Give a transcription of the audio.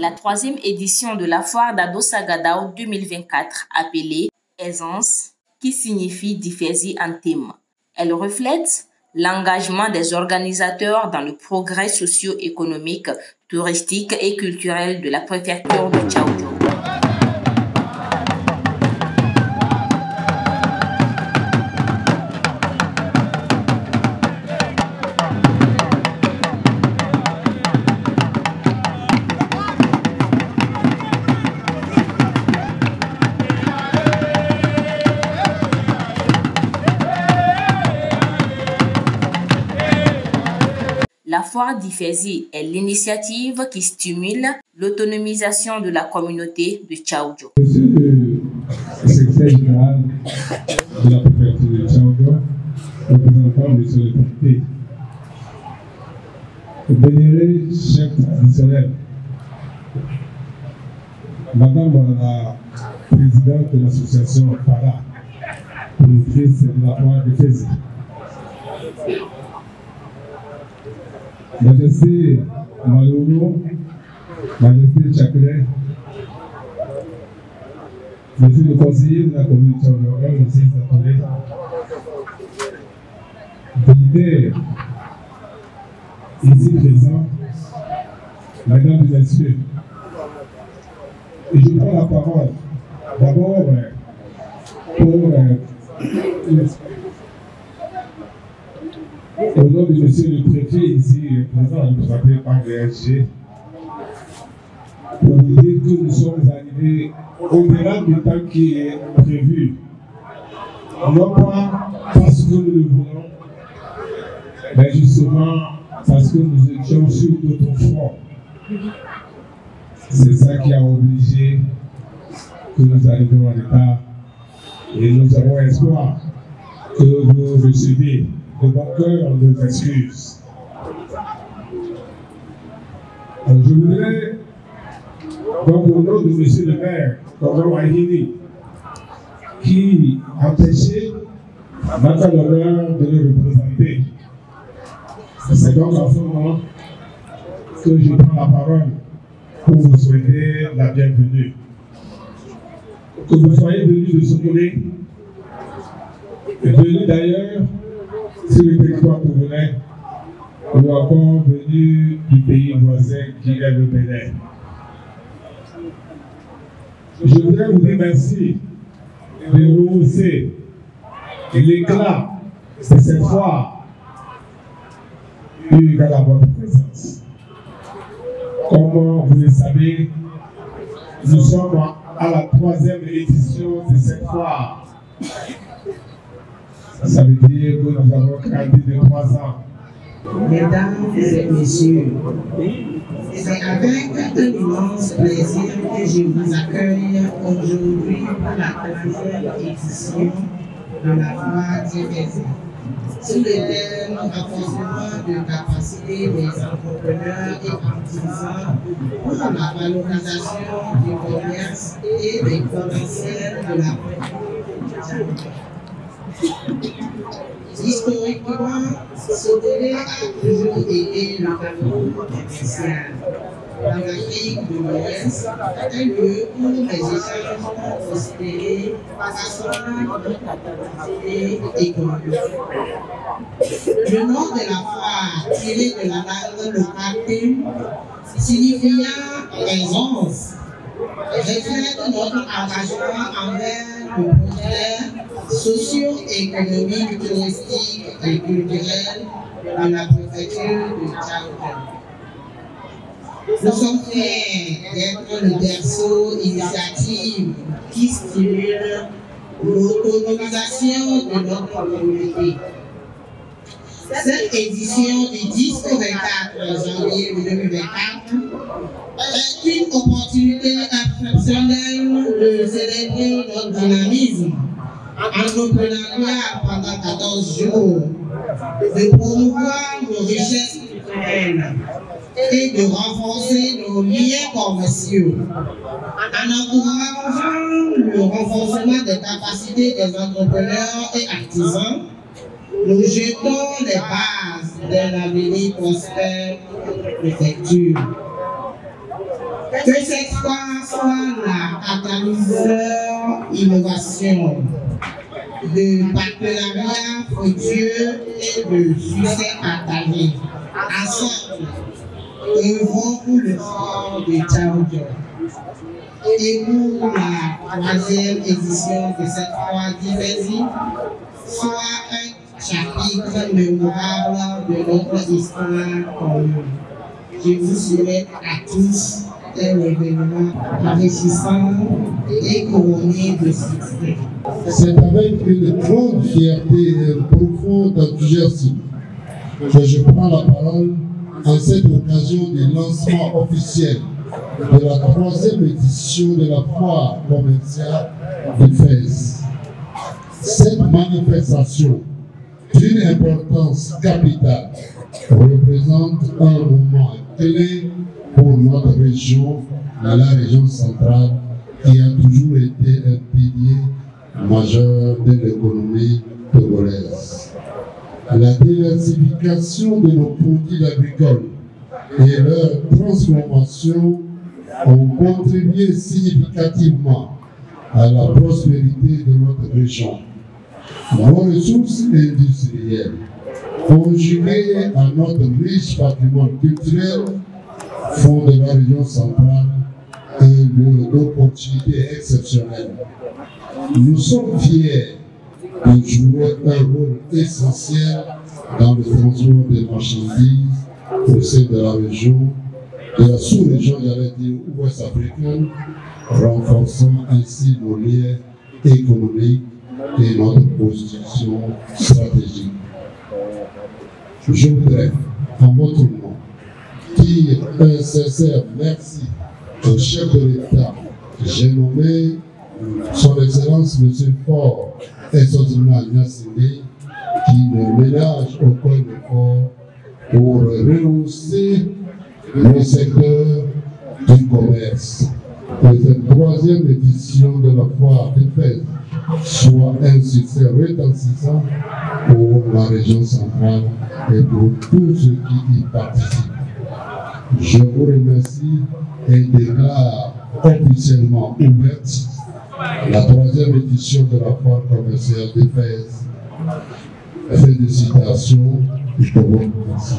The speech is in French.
la 3e édition de la foire d'Ado-Sagadao 2024, appelée Aisance, qui signifie Difesi en thème. Elle reflète l'engagement des organisateurs dans le progrès socio-économique, touristique et culturel de la préfecture de Tchaoudjou. La foire d'Ifesi est l'initiative qui stimule l'autonomisation de la communauté de Tchaoudjou. Je suis le secrétaire général de la préfecture de Tchaoudjou, représentant M. le préfet. Le vénéré chef traditionnel, Madame la présidente de l'association FARA, productrice de la foire d'Ifesi. Majesté Malouro, Majesté Chakre, Monsieur le conseiller de la commune de Tchaoudjou, aussi Satoré, dignitaires ici présents, Mesdames et Messieurs, et je prends la parole d'abord pour au nom de Monsieur le préfet ici présent, représenté par l'ESG, pour vous dire que nous sommes arrivés au-delà du temps qui est prévu. Non pas parce que nous le voulons, mais justement parce que nous étions sur d'autres fronts. C'est ça qui a obligé que nous arrivions en état et nous avons espoir que vous recevez de bon cœur nos excuses. Je voudrais, donc au nom de M. le maire, Kodo Wahini, qui a empêché notre l'honneur de le représenter. C'est donc en ce moment que je prends la parole pour vous souhaiter la bienvenue. Que vous soyez venus de Sokolé, et venus d'ailleurs sur le territoire toulonnais, ou encore venus du pays voisin qui est le Bénin. Je voudrais vous remercier de rehausser l'éclat de cette foire eu égard à votre présence. Comme vous le savez, nous sommes à la 3e édition de cette foire. Ça veut dire que nous avons grandi de 3 ans. Mesdames et messieurs, c'est avec un immense plaisir que je vous accueille aujourd'hui pour la 3e édition de la foire d'Ifesi, sous le thème renforcement de capacité des entrepreneurs et artisans pour la valorisation du commerce et des potentiels de la préfecture. Historiquement, Sokolé a toujours été le carrefour commercial. Dans l'Afrique de l'Ouest, un lieu où les échanges ont prospéré façonnant notre capacité économique. Le nom de la foire, tiré de la langue locale, signifiant aisance, reflète notre engagement envers le progrès socio-économique, touristique et culturel de la préfecture de Tchaoudjou. Nous sommes fiers d'être le berceau initiative qui stimule l'autonomisation de notre communauté. Cette édition du 10 au 24 janvier 2024 est une opportunité exceptionnelle de célébrer notre dynamisme entrepreneurial pendant 14 jours, de promouvoir nos richesses culturelles et de renforcer nos liens commerciaux. En encourageant le renforcement des capacités des entrepreneurs et artisans, nous jetons les bases d'un avenir prospère pour notre préfecture. Que cette foire soit la catalyseur innovation, de partenariat fructueux et de succès partagé. Ensemble, œuvrons pour le fort de Tchaoudjo. Et pour la 3e édition de cette foire Diversi, soit un chapitre mémorable de notre histoire commune. Je vous souhaite à tous un événement enrichissant et couronné de succès. C'est avec une grande fierté et un profond enthousiasme que je prends la parole en cette occasion du lancement officiel de la 3e édition de la foire commerciale de Fès. Cette manifestation d'une importance capitale représente un moment clé pour notre région, la région centrale, qui a toujours été un pilier majeur de l'économie togolaise. La diversification de nos produits agricoles et leur transformation ont contribué significativement à la prospérité de notre région. Nos ressources industrielles, conjuguées à notre riche patrimoine culturel, font de la région centrale un lieu d'opportunités exceptionnelles. Nous sommes fiers de jouer un rôle essentiel dans le transport des marchandises au sein de la région, de la sous-région, j'allais dire, ouest africaine, renforçant ainsi nos liens économiques et notre position stratégique. Je voudrais, en votre nom, dire un sincère merci au chef de l'État. J'ai nommé Son Excellence M. Faure Essozina Nyassine, qui ne ménage aucun effort pour rehausser le secteur du commerce. Que cette 3e édition de la foire de Fès soit un succès retentissant pour la région centrale et pour tous ceux qui y participent. Je vous remercie et déclare officiellement ouverte la 3e édition de la foire commerciale de Fès. Félicitations et je vous remercie.